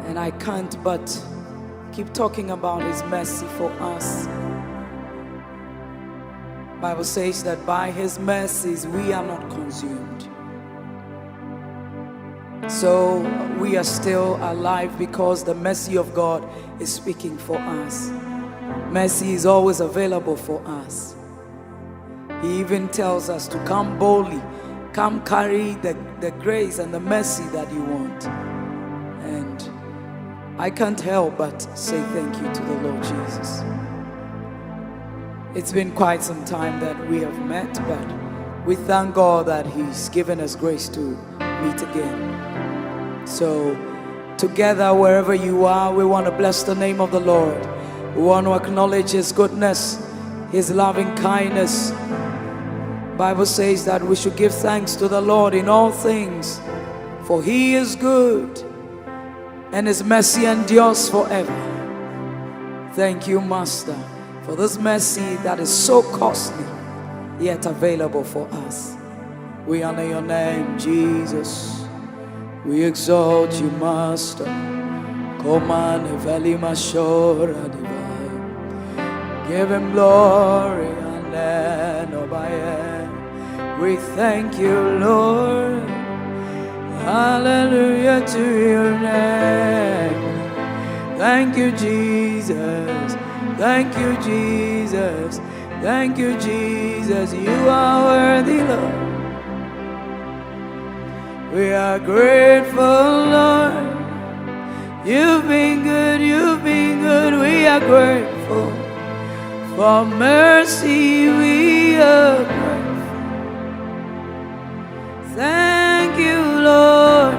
And I can't but keep talking about His mercy for us. Bible says that by His mercies we are not consumed. So we are still alive because the mercy of God is speaking for us. Mercy is always available for us. He even tells us to come boldly, come carry the grace and the mercy that you want. And I can't help but say thank you to the Lord Jesus. It's been quite some time that we have met, but we thank God that He's given us grace to meet again. So together, wherever you are, we want to bless the name of the Lord. We want to acknowledge His goodness, His loving kindness. Bible says that we should give thanks to the Lord in all things, for He is good and His mercy endures forever. Thank you, Master, for this mercy that is so costly yet available for us. We honor your name, Jesus. We exalt you, Master. Come on, Eveli Mashora divine. Give Him glory and then obey. We thank you, Lord. Hallelujah to your name. Thank you, Jesus. Thank you, Jesus. Thank you, Jesus. You are worthy, Lord. We are grateful, Lord. You've been good, you've been good. We are grateful for mercy. We are grateful. Thank you, Lord.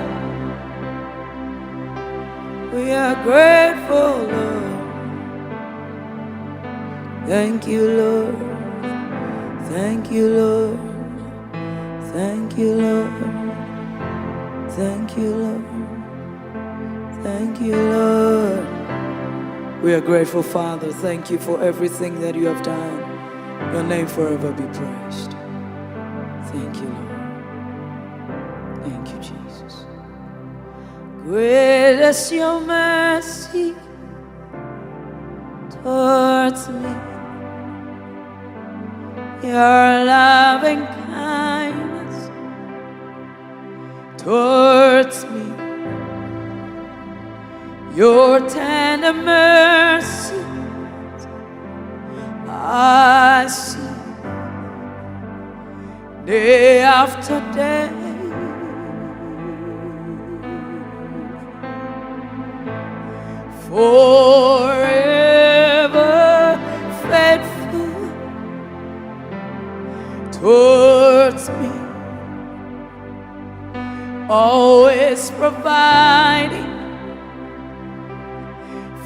We are grateful, Lord. Thank you, Lord. Thank you, Lord. Thank you, Lord. Thank you, Lord. Thank you, Lord. We are grateful, Father. Thank you for everything that you have done. Your name forever be praised. Thank you, Lord. Thank you, Jesus. Great is your mercy towards me. Your loving kindness towards me. Your tender mercies I see day after day. Forever faithful towards me, always providing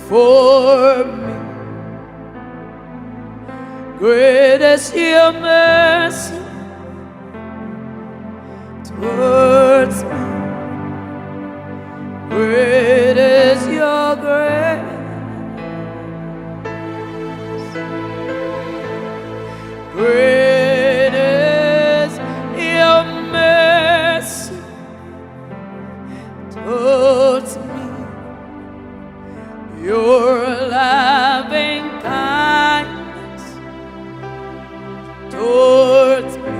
for me. Great is your mercy towards me. Great is your grace. Great is your mercy towards me. Your loving kindness towards me.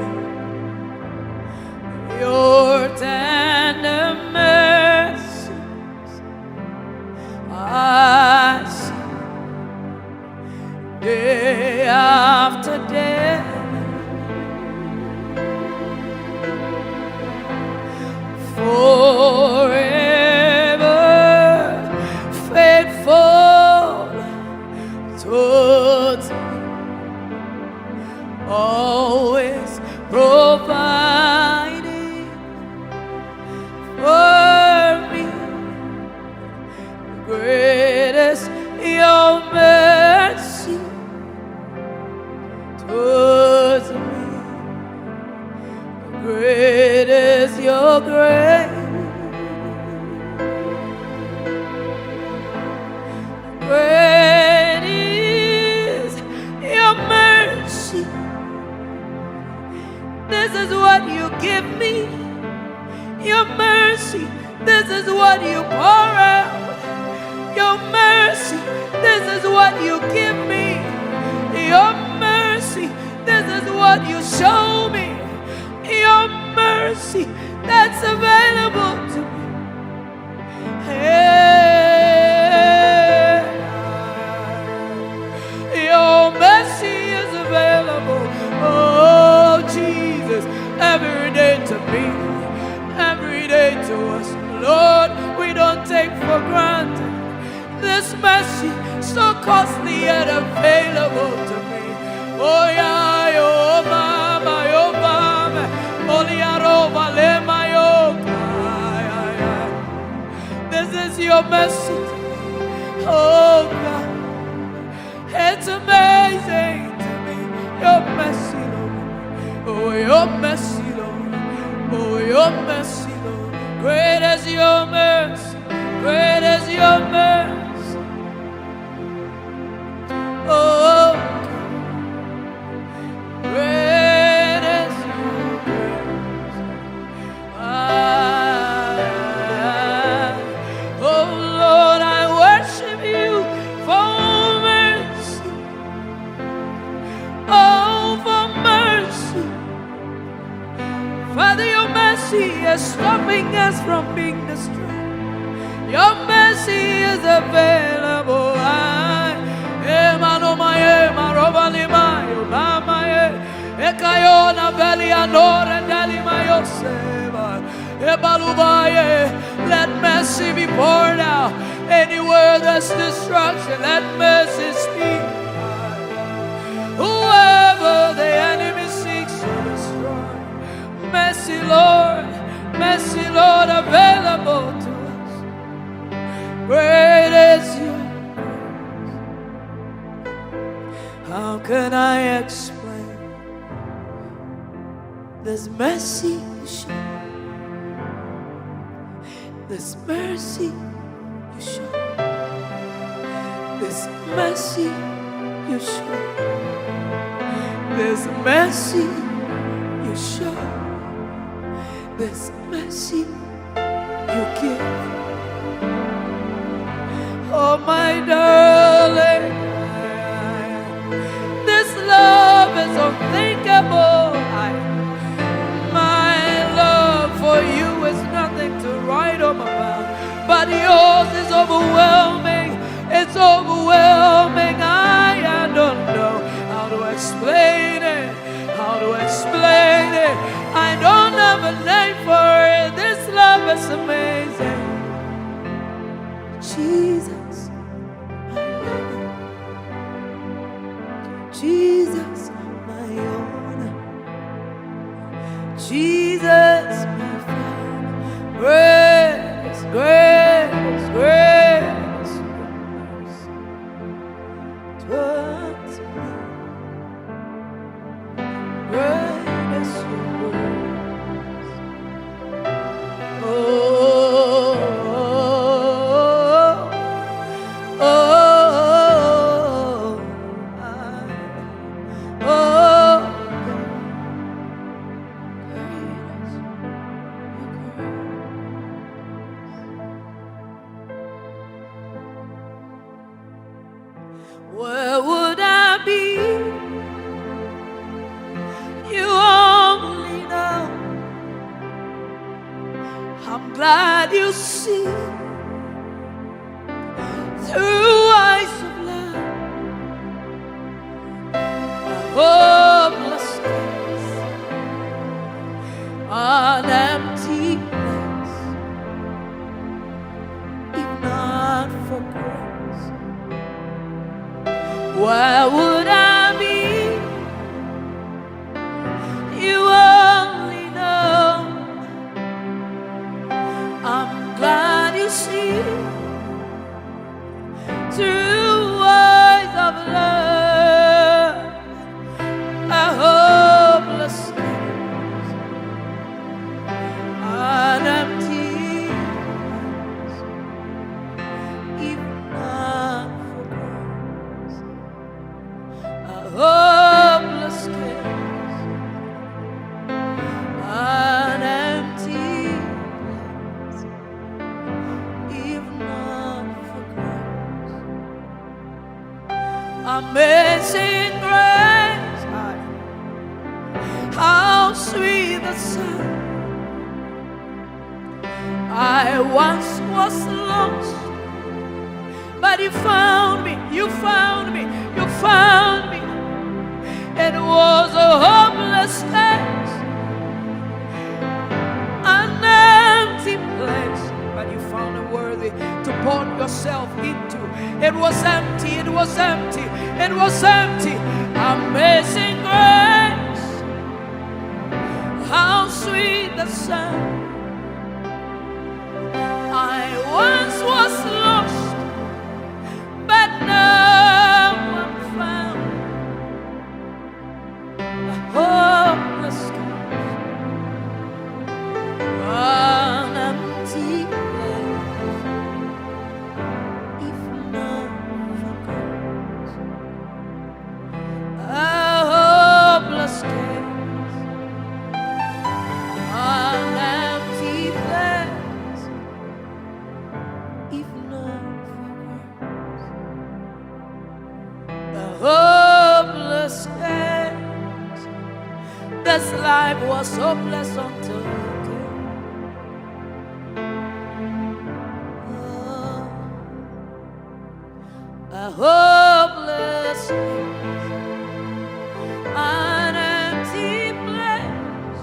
Your tender mercies I see day after day. Forever faithful towards me, always providing for me. Great is your mercy towards me. Great is your grace. Great is your mercy. This is what you give me. Your mercy. This is what you pour out. Your mercy, this is what you give me. Your mercy, this is what you show me. Your mercy, that's available to me. Hey, your mercy is available. Oh, Jesus, every day to me, every day to us. Lord, we don't take for granted this mercy, so costly yet available to me. Oh, yeah, oh, mama, oh, mama, oh, liarova, lema, oh, this is your mercy. Oh, God, it's amazing to me. Your mercy, Lord. Oh, your mercy, Lord. Oh, your mercy, Lord. Great is your mercy. Great is your mercy. Oh, great is your mercy. Oh, Lord, I worship you for mercy. Oh, for mercy. Father, your mercy is stopping us from being destroyed. Your mercy is available. Let mercy be poured out. Anywhere there's destruction, let mercy speak. Whoever the enemy seeks to destroy, mercy, Lord, available to us. Great is your grace. How can I explain this mercy you show? This mercy you show. This mercy you show. This mercy you show. This mercy you give. Oh, my darling, this love is unthinkable. My love for you is nothing to write home about, but yours is overwhelming. It's overwhelming. I don't know how to explain it. How to explain it? I don't have a name for it. This love is amazing. Jesus, I love you. Jesus, my own. Jesus, my friend. Grace, grace, grace, grace. Towards me. Great is your grace. Oh, oh, oh, oh, where would I be? You only know. I'm glad you see through eyes of love my hopelessness, an empty place, if not for grace. Where would I be? You only know. I'm glad you see through eyes of love a hopeless case, an empty place, if not for grace. A hopeless case, an empty place, if not Amazing grace, how sweet the sound. I once was lost, but you found me, you found me, you found me. It was a hopeless case, an empty place, but you found it worthy to pour yourself into. It was empty, it was empty, it was empty. Amazing grace, how sweet the sound. I once was lost, but now I'm found. A hopeless case, an empty place, if not for grace. A hopeless case, an empty place, if not for grace. A hopeless case. This life was hopeless until you came. A hopeless case, an empty place,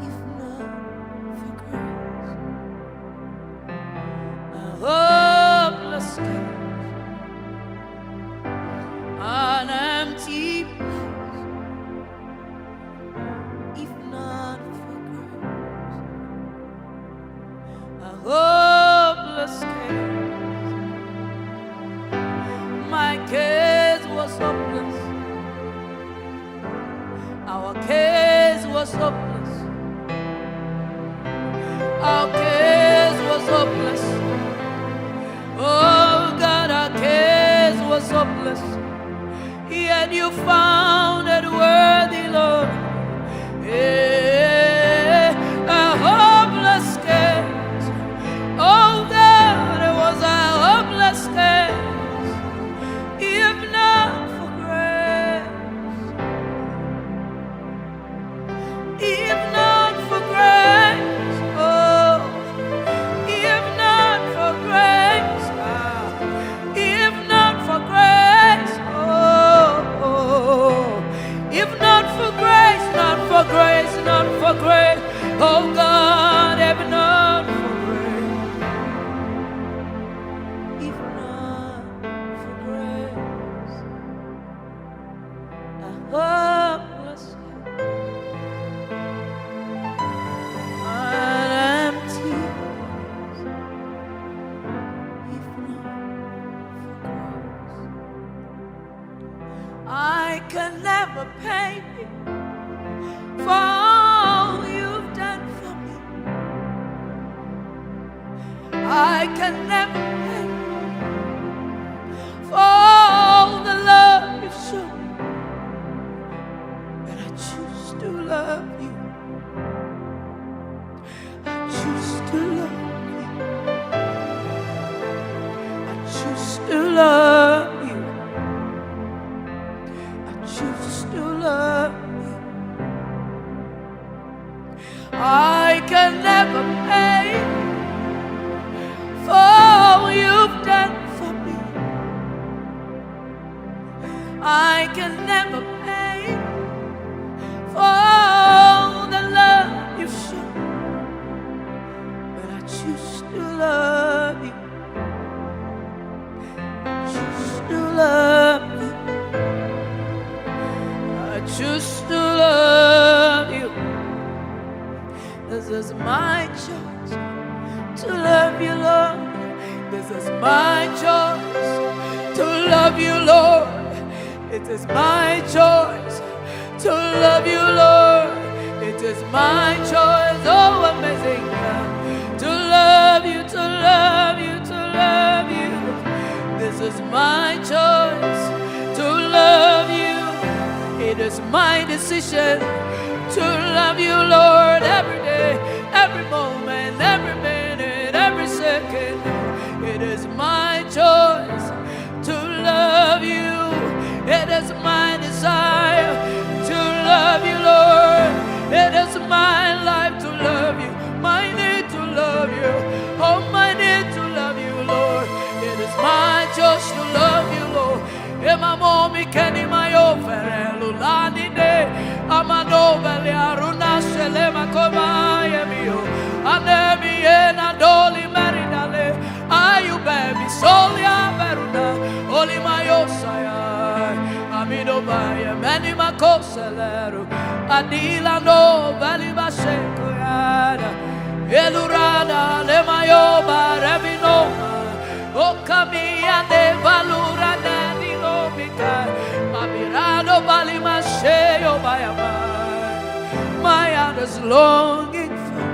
if not for grace. A hopeless case, an empty place, if not for grace. A hopeless case. My case was hopeless. Our case was hopeless. Our case was hopeless. Oh God, our case was hopeless. Yet you found it worthy, Lord. Yeah, a hopeless case. Oh God, it was a hopeless case. If not for grace, if not for grace, oh, if not for grace, if not for grace, oh, if not for grace, not for grace, not for grace, oh God, if not for grace, if not for grace, a hopeless case, an empty place, if not for grace. I can never pay you for all you've done for me. I can never pay you for all the love you've shown me. But I choose to love you. I choose to love you. I choose to love you. I choose to love you. I can never pay for all you've done for me. I can never pay for all the love you've shown. But I choose to love you. I choose to love you. I choose to love you. This is my choice to love you, Lord. This is my choice to love you, Lord. It is my choice to love you, Lord. It is my choice, oh amazing God, to love you, to love you, to love you. This is my choice to love you. It is my decision to love you, Lord, every day, every moment, every minute, every second. It is my choice to Adila no valibashe koyada. Elurada le mayoba revinoma. O camia de valura nani no mika. Mamirado valimashe yo bayamai. My heart is longing for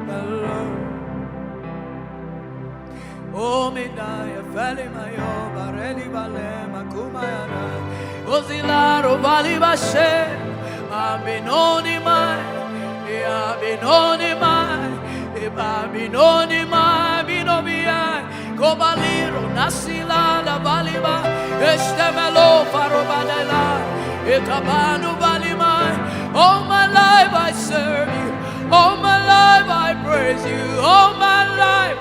the Lord. O midaya feli mayoba redi valema kumayana. Ozilaro valibashe. Abinoni mai. Abinoni mai, Abinoni mai, Binomia, Cobaliro, Nasila, la Valiba, Estemelo, Farobadela, Ekabanu Valimai. All my life I serve you, all my life I praise you, all my life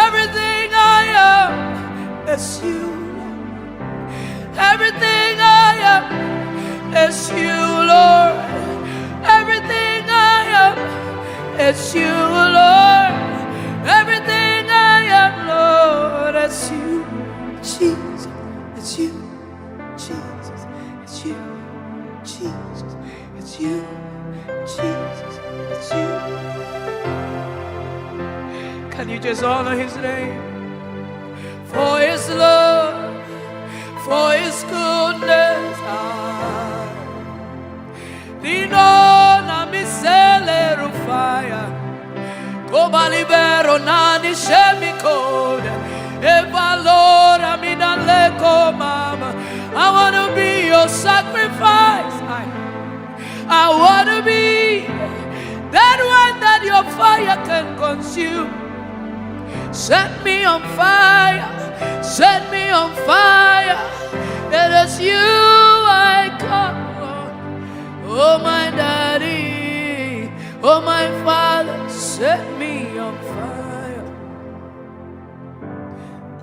everything I am is you, Lord. Everything I am is you, Lord. Everything I am, it's you, Lord. Everything I am, Lord, it's you, Jesus. It's you, Jesus. It's you, Jesus. It's you, Jesus. It's you. Can you just honor His name? For His love, for His goodness. Dinona misele rufaya, Koba libero nani shemikode, e valora minaleko mama. I wanna be your sacrifice. I wanna be that one that your fire can consume. Set me on fire, set me on fire. It is you I come. Oh my daddy, oh my father, set me on fire.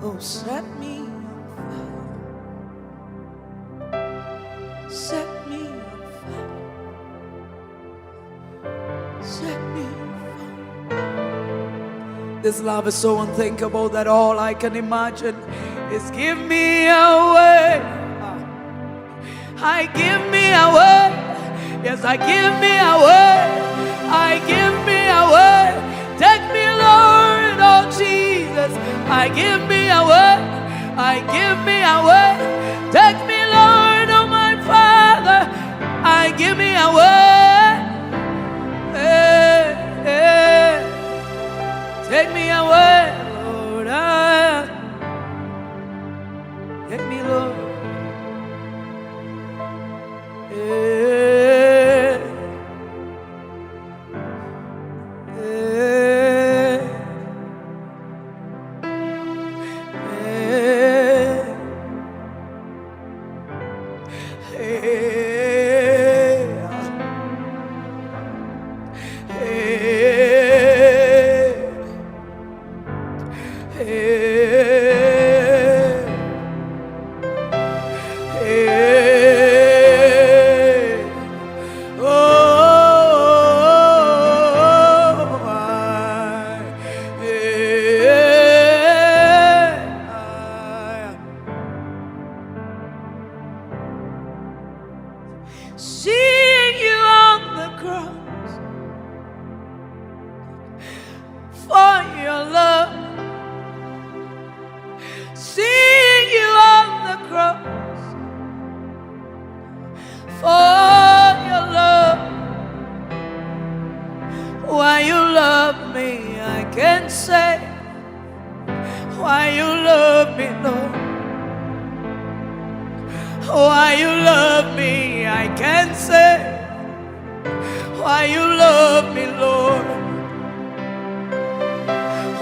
Oh, set me on fire. Set me on fire. Set me on fire. This love is so unthinkable that all I can imagine is give me away. I give me away. Yes, I give me away. I give me away. Take me, Lord, oh Jesus. I give me away. I give me away. Take me, Lord, oh my Father. I give me away. Hey, hey. Take me away, Lord. Take me, Lord. Hey. Seeing you on the cross for your love, seeing you on the cross for your love. Why you love me, I can't say. Why you love me, Lord. Why you love me, I can't say. Why you love me, Lord.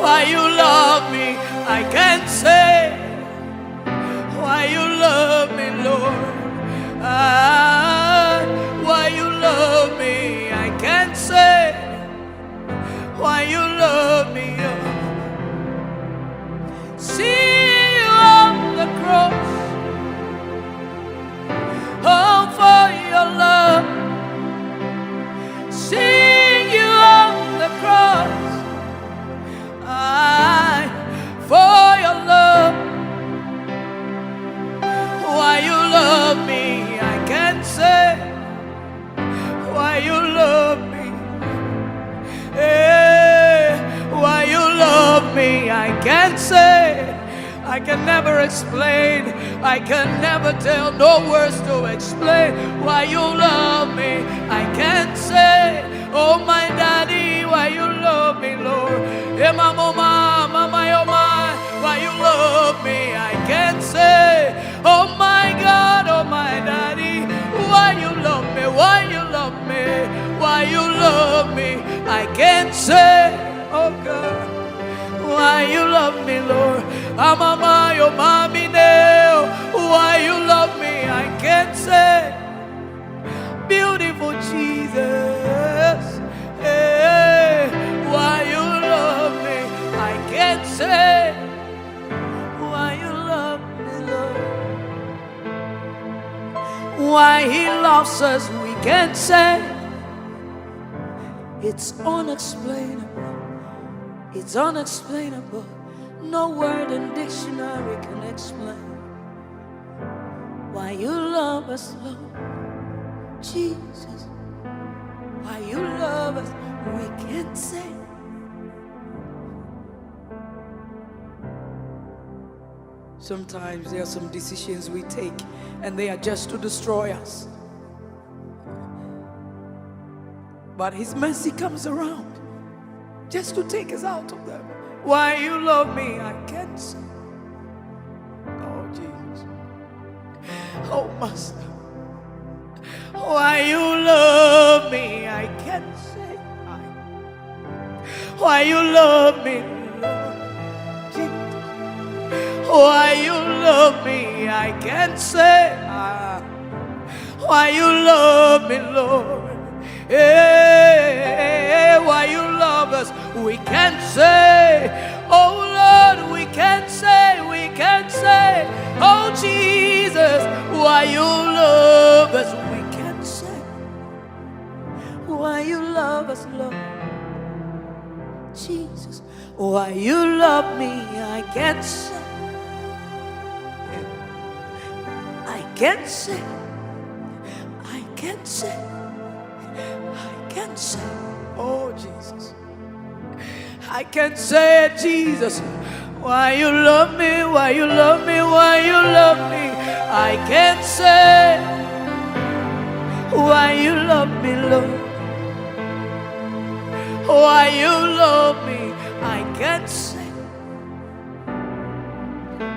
Why you love me, I can't say. Why you love me, Lord. Why you love me, I can't say. Why you love me, oh. See you on the cross. Oh, for your love, seeing you on the cross. For your love. Why you love me, I can't say. me, I can't say. I can never explain. I can never tell. No words to explain why you love me. I can't say. Oh my daddy, why you love me, Lord. Hey, mama, mama, oh my, why you love me. I can't say. Oh my God, oh my daddy, why you love me, why you love me, why you love me. I can't say. Oh God, why you love me, Lord. I'm a my, oh mommy, now. Why you love me, I can't say. Beautiful Jesus, hey, why you love me, I can't say. Why you love me, Lord. Why He loves us, we can't say. It's unexplainable. It's unexplainable. No word in dictionary can explain why you love us, Lord Jesus. Why you love us, we can't say. Sometimes there are some decisions we take and they are just to destroy us. But His mercy comes around just to take us out of them. Why you love me, I can't say. Oh Jesus, oh Master, why you love me, I can't say. Why you love me, Lord Jesus. Why you love me, I can't say. Why you love me, Lord. Hey, why you love us, we can't say. Oh Lord, we can't say, we can't say. Oh Jesus, why you love us, we can't say. Why you love us, Lord Jesus. Why you love me, I can't say. I can't say. I can't say. I can't say. Oh Jesus, I can't say it, Jesus. Why you love me, why you love me, why you love me. I can't say. Why you love me, Lord. Why you love me, I can't say.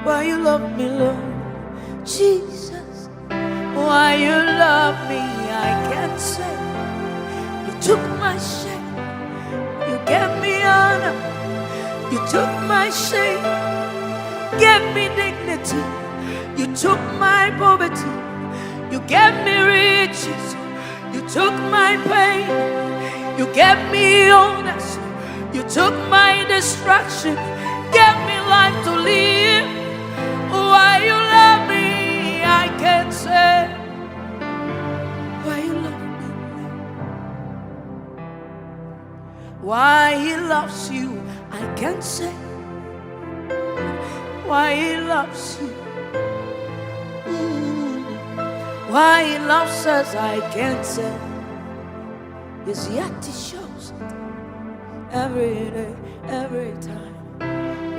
Why you love me, Lord Jesus. Why you love me, I can't say. You took my shame, you gave me honor. You took my shame, gave me dignity. You took my poverty, you gave me riches. You took my pain, you gave me illness. You took my destruction, gave me life to live. Why you love me, I can't say. Why you love me, why He loves you, I can't say. Why He loves you, why He loves us, I can't say. Is yet He shows it every day, every time.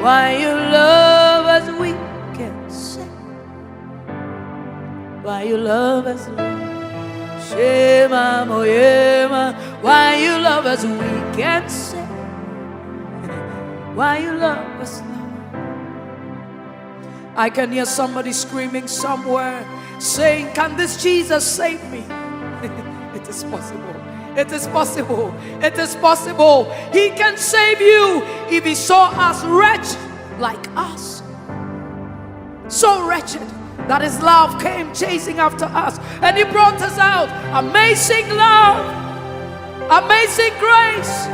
Why you love us, we can't say. Why you love us, Lord. Shema moyema. Why you love us, we can't say. Why you love us, Lord. I can hear somebody screaming somewhere, saying, can this Jesus save me? It is possible. It is possible. It is possible. He can save you if He saw us wretched like us. So wretched that His love came chasing after us and He brought us out. Amazing love. Amazing grace.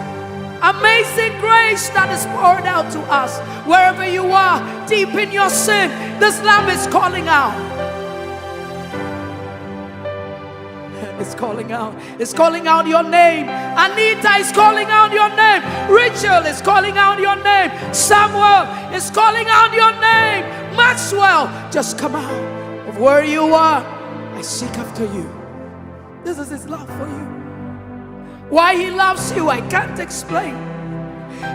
Amazing grace that is poured out to us. Wherever you are, deep in your sin, this lamb is calling out. It's calling out. It's calling out your name. Anita is calling out your name. Rachel is calling out your name. Samuel is calling out your name. Maxwell, just come out of where you are. I seek after you. This is His love for you. Why He loves you, I can't explain.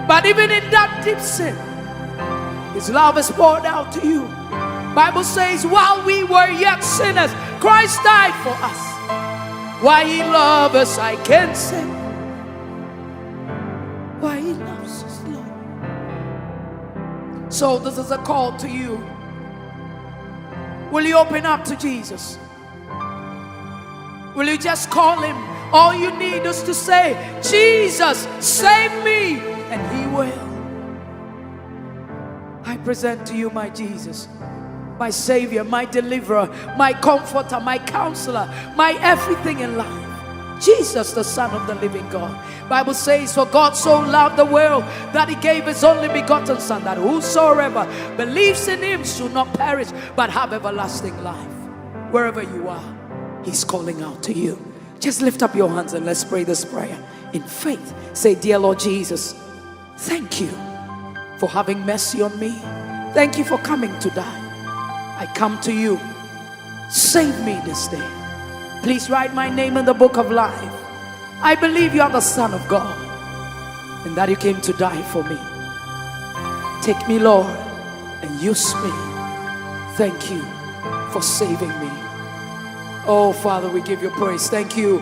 But even in that deep sin, His love is poured out to you. Bible says, while we were yet sinners, Christ died for us. Why He loves us, I can't say. Why He loves us, Lord. So this is a call to you. Will you open up to Jesus? Will you just call Him? All you need is to say, Jesus, save me, and He will. I present to you my Jesus, my Savior, my Deliverer, my Comforter, my Counselor, my everything in life. Jesus, the Son of the living God. Bible says, for God so loved the world that He gave His only begotten Son, that whosoever believes in Him should not perish but have everlasting life. Wherever you are, He's calling out to you. Just lift up your hands and let's pray this prayer in faith. Say, dear Lord Jesus, thank you for having mercy on me. Thank you for coming to die. I come to you. Save me this day. Please write my name in the book of life. I believe you are the Son of God and that you came to die for me. Take me, Lord, and use me. Thank you for saving me. Oh, Father, we give you praise. Thank you.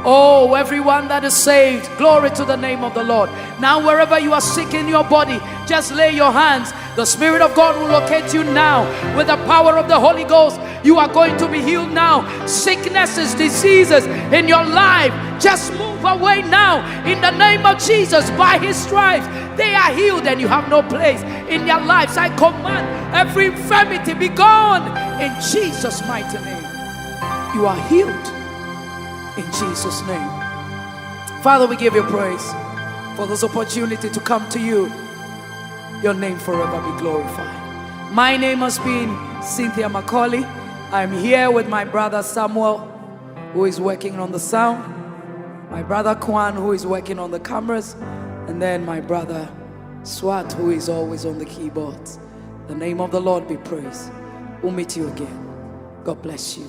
Oh, everyone that is saved, glory to the name of the Lord. Now, wherever you are sick in your body, just lay your hands. The Spirit of God will locate you now with the power of the Holy Ghost. You are going to be healed now. Sicknesses, diseases in your life, just move away now in the name of Jesus. By His stripes, they are healed and you have no place in their lives. I command every infirmity be gone in Jesus' mighty name. You are healed in Jesus' name. Father, we give you praise for this opportunity to come to you. Your name forever be glorified. My name has been Cynthia Maccauley. I'm here with my brother Samuel, who is working on the sound, my brother Kwan, who is working on the cameras, and then my brother Swat, who is always on the keyboards. The name of the Lord be praised. We'll meet you again. God bless you.